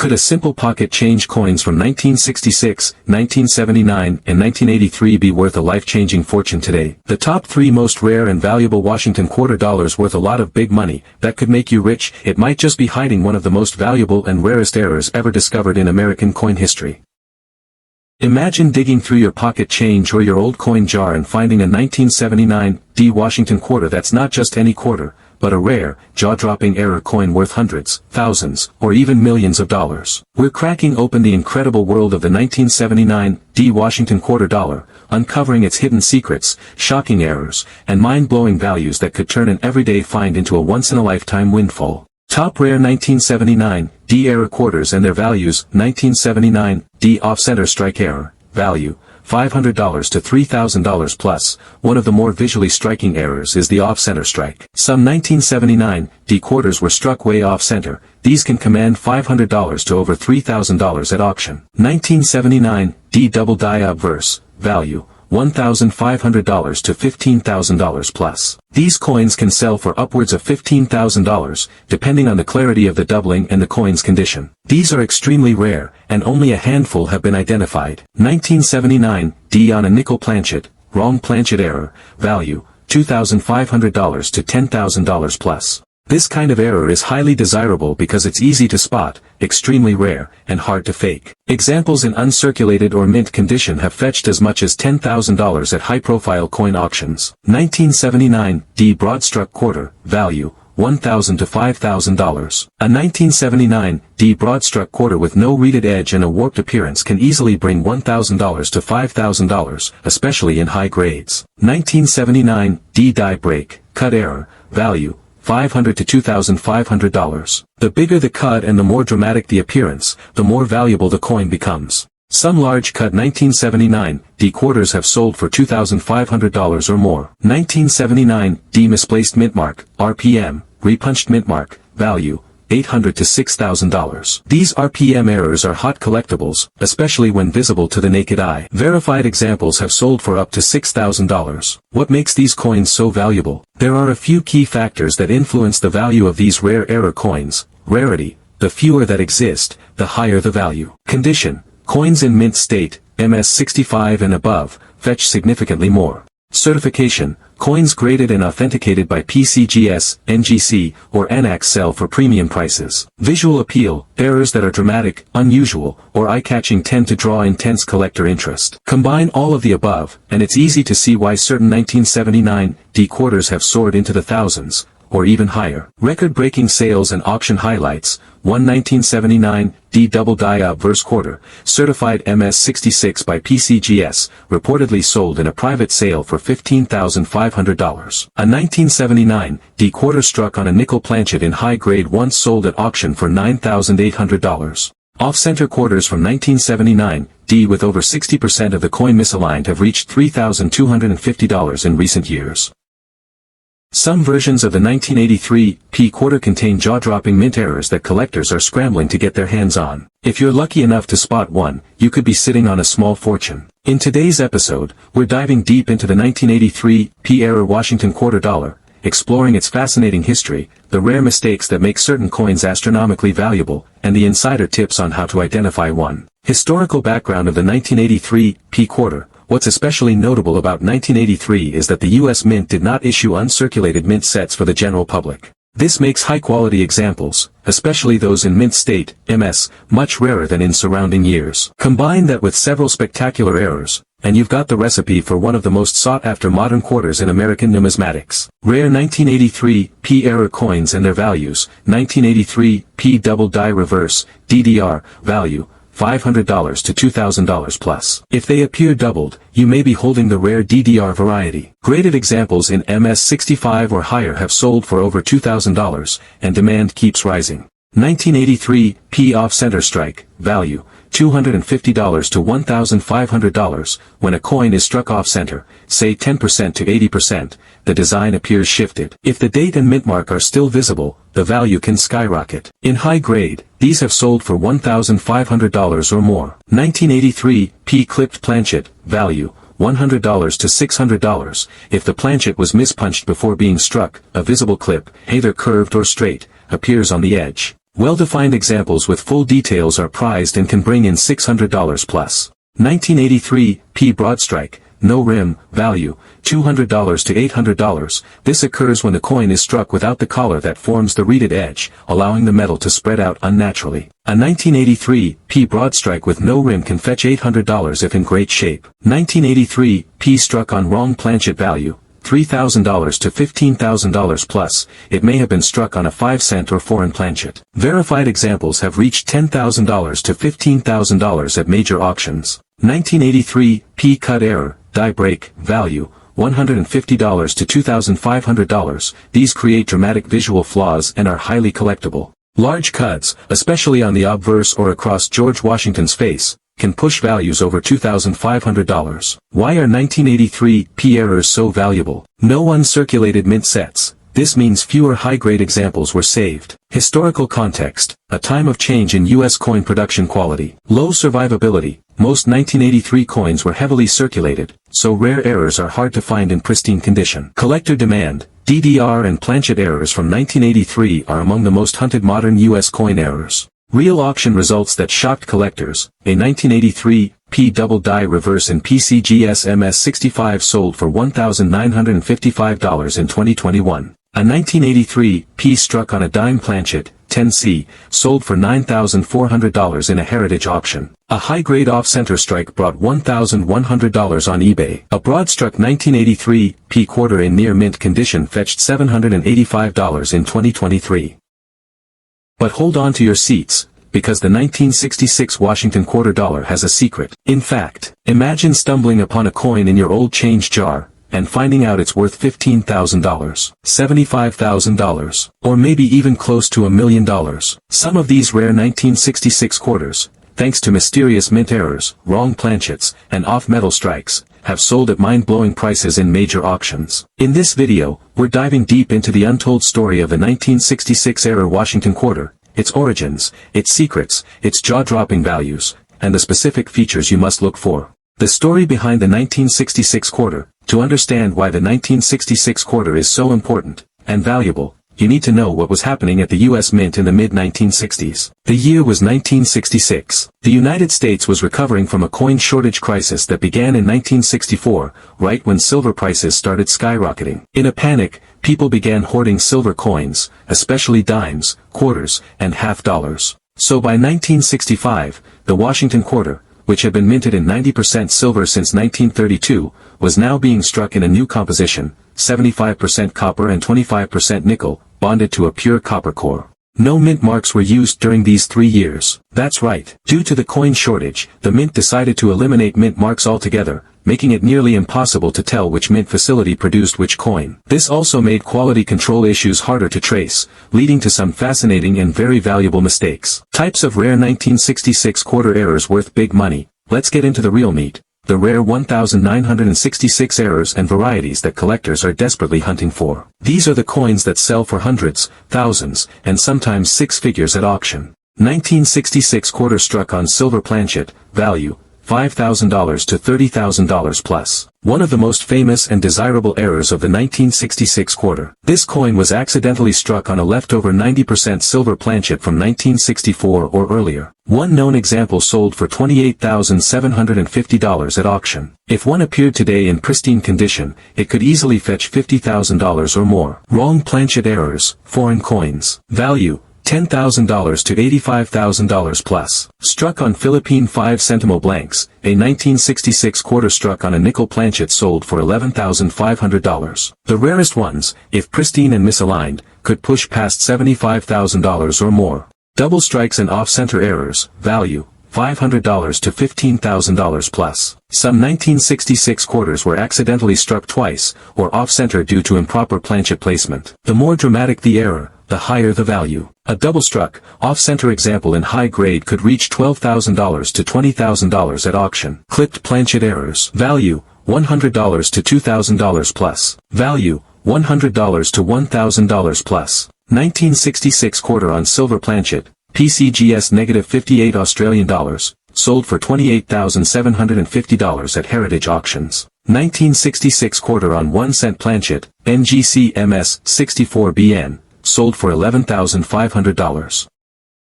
Could a simple pocket change coins from 1966, 1979, and 1983 be worth a life-changing fortune today? The top 3 most rare and valuable Washington quarter dollars worth a lot of big money that could make you rich. It might just be hiding one of the most valuable and rarest errors ever discovered in American coin history. Imagine digging through your pocket change or your old coin jar and finding a 1979 Washington quarter that's not just any quarter, but a rare, jaw-dropping error coin worth hundreds, thousands, or even millions of dollars. We're cracking open the incredible world of the 1979 Washington quarter dollar, uncovering its hidden secrets, shocking errors, and mind-blowing values that could turn an everyday find into a once-in-a-lifetime windfall. Top rare 1979 error quarters and their values. 1979 off-center strike error, value $500 to $3,000 plus. One of the more visually striking errors is the off-center strike. Some 1979 quarters were struck way off-center. These can command $500 to over $3,000 at auction. 1979 double die obverse, value $1,500 to $15,000 plus. These coins can sell for upwards of $15,000, depending on the clarity of the doubling and the coin's condition. These are extremely rare, and only a handful have been identified. 1979 on a nickel planchet, wrong planchet error, value $2,500 to $10,000 plus. This kind of error is highly desirable because it's easy to spot, extremely rare, and hard to fake. Examples in uncirculated or mint condition have fetched as much as $10,000 at high-profile coin auctions. 1979 broad-struck quarter, value $1,000 to $5,000. A 1979 broad-struck quarter with no reeded edge and a warped appearance can easily bring $1,000 to $5,000, especially in high grades. 1979 die break, cut error, value $500 to $2,500. The bigger the cut and the more dramatic the appearance, the more valuable the coin becomes. Some large cut 1979 quarters have sold for $2,500 or more. 1979 misplaced mint mark, RPM, repunched mint mark, value $800 to $6,000. These RPM errors are hot collectibles, especially when visible to the naked eye. Verified examples have sold for up to $6,000. What makes these coins so valuable? There are a few key factors that influence the value of these rare error coins. Rarity: the fewer that exist, the higher the value. Condition: coins in mint state, MS65 and above, fetch significantly more. Certification: coins graded and authenticated by PCGS, NGC, or ANAC sell for premium prices. Visual appeal: errors that are dramatic, unusual, or eye-catching tend to draw intense collector interest. Combine all of the above, and it's easy to see why certain 1979 quarters have soared into the thousands, or even higher. Record-breaking sales and auction highlights: one 1979 double die obverse quarter, certified MS66 by PCGS, reportedly sold in a private sale for $15,500. A 1979 quarter struck on a nickel planchet in high grade once sold at auction for $9,800. Off-center quarters from 1979 with over 60% of the coin misaligned have reached $3,250 in recent years. Some versions of the 1983 quarter contain jaw-dropping mint errors that collectors are scrambling to get their hands on. If you're lucky enough to spot one, you could be sitting on a small fortune. In today's episode, we're diving deep into the 1983 error Washington quarter dollar, exploring its fascinating history, the rare mistakes that make certain coins astronomically valuable, and the insider tips on how to identify one. Historical background of the 1983 quarter. What's especially notable about 1983 is that the U.S. Mint did not issue uncirculated mint sets for the general public. This makes high-quality examples, especially those in mint state, MS, much rarer than in surrounding years. Combine that with several spectacular errors, and you've got the recipe for one of the most sought-after modern quarters in American numismatics. Rare 1983 error coins and their values. 1983 double die reverse, DDR, value $500 to $2,000 plus. If they appear doubled, you may be holding the rare DDR variety. Graded examples in MS65 or higher have sold for over $2,000, and demand keeps rising. 1983 off-center strike, value $250 to $1,500. When a coin is struck off-center, say 10% to 80%, the design appears shifted. If the date and mint mark are still visible, the value can skyrocket. In high grade, these have sold for $1,500 or more. 1983 clipped planchet, value $100 to $600. If the planchet was mispunched before being struck, a visible clip, either curved or straight, appears on the edge. Well-defined examples with full details are prized and can bring in $600 plus. 1983, P broadstrike, no rim, value, $200 to $800. This occurs when the coin is struck without the collar that forms the reeded edge, allowing the metal to spread out unnaturally. A 1983, P broadstrike with no rim can fetch $800 if in great shape. 1983, P struck on wrong planchet, value, $3,000 to $15,000 plus. It may have been struck on a 5-cent or foreign planchet. Verified examples have reached $10,000 to $15,000 at major auctions. 1983, P cut error, die break, value, $150 to $2,500. These create dramatic visual flaws and are highly collectible. Large cuts, especially on the obverse or across George Washington's face, can push values over $2,500. Why are 1983 P errors so valuable? No uncirculated mint sets. This means fewer high-grade examples were saved. Historical context, a time of change in U.S. coin production quality. Low survivability. Most 1983 coins were heavily circulated, so rare errors are hard to find in pristine condition. Collector demand. DDR and planchet errors from 1983 are among the most hunted modern U.S. coin errors. Real auction results that shocked collectors. A 1983 P double die reverse in PCGS MS65 sold for $1,955 in 2021. A 1983 P struck on a dime planchet, 10C, sold for $9,400 in a heritage auction. A high-grade off-center strike brought $1,100 on eBay. A broad-struck 1983 P quarter in near-mint condition fetched $785 in 2023. But hold on to your seats, because the 1966 Washington quarter dollar has a secret. In fact, imagine stumbling upon a coin in your old change jar, and finding out it's worth $15,000, $75,000, or maybe even close to $1 million. Some of these rare 1966 quarters, thanks to mysterious mint errors, wrong planchets, and off-metal strikes, have sold at mind-blowing prices in major auctions. In this video, we're diving deep into the untold story of the 1966 era Washington quarter, its origins, its secrets, its jaw-dropping values, and the specific features you must look for. The story behind the 1966 quarter. To understand why the 1966 quarter is so important and valuable, you need to know what was happening at the U.S. Mint in the mid-1960s. The year was 1966. The United States was recovering from a coin shortage crisis that began in 1964, right when silver prices started skyrocketing. In a panic, people began hoarding silver coins, especially dimes, quarters, and half dollars. So by 1965, the Washington quarter, which had been minted in 90% silver since 1932, was now being struck in a new composition, 75% copper and 25% nickel, bonded to a pure copper core. No mint marks were used during these 3 years. That's right. Due to the coin shortage, the mint decided to eliminate mint marks altogether, making it nearly impossible to tell which mint facility produced which coin. This also made quality control issues harder to trace, leading to some fascinating and very valuable mistakes. Types of rare 1966 quarter errors worth big money. Let's get into the real meat. The rare 1966 errors and varieties that collectors are desperately hunting for. These are the coins that sell for hundreds, thousands, and sometimes six figures at auction. 1966 quarter struck on silver planchet, value, $5,000 to $30,000 plus. One of the most famous and desirable errors of the 1966 quarter. This coin was accidentally struck on a leftover 90% silver planchet from 1964 or earlier. One known example sold for $28,750 at auction. If one appeared today in pristine condition, it could easily fetch $50,000 or more. Wrong planchet errors, foreign coins. Value, $10,000 to $85,000 plus. Struck on Philippine 5 centimo blanks, a 1966 quarter struck on a nickel planchet sold for $11,500. The rarest ones, if pristine and misaligned, could push past $75,000 or more. Double strikes and off-center errors, value, $500 to $15,000 plus. Some 1966 quarters were accidentally struck twice, or off-center due to improper planchet placement. The more dramatic the error, the higher the value. A double-struck, off-center example in high grade could reach $12,000 to $20,000 at auction. Clipped planchet errors. Value, $100 to $2,000 plus. Value, $100 to $1,000 plus. 1966 quarter on silver planchet, PCGS -58 Australian dollars, sold for $28,750 at heritage auctions. 1966 quarter on 1 cent planchet, NGC MS 64BN, sold for $11,500.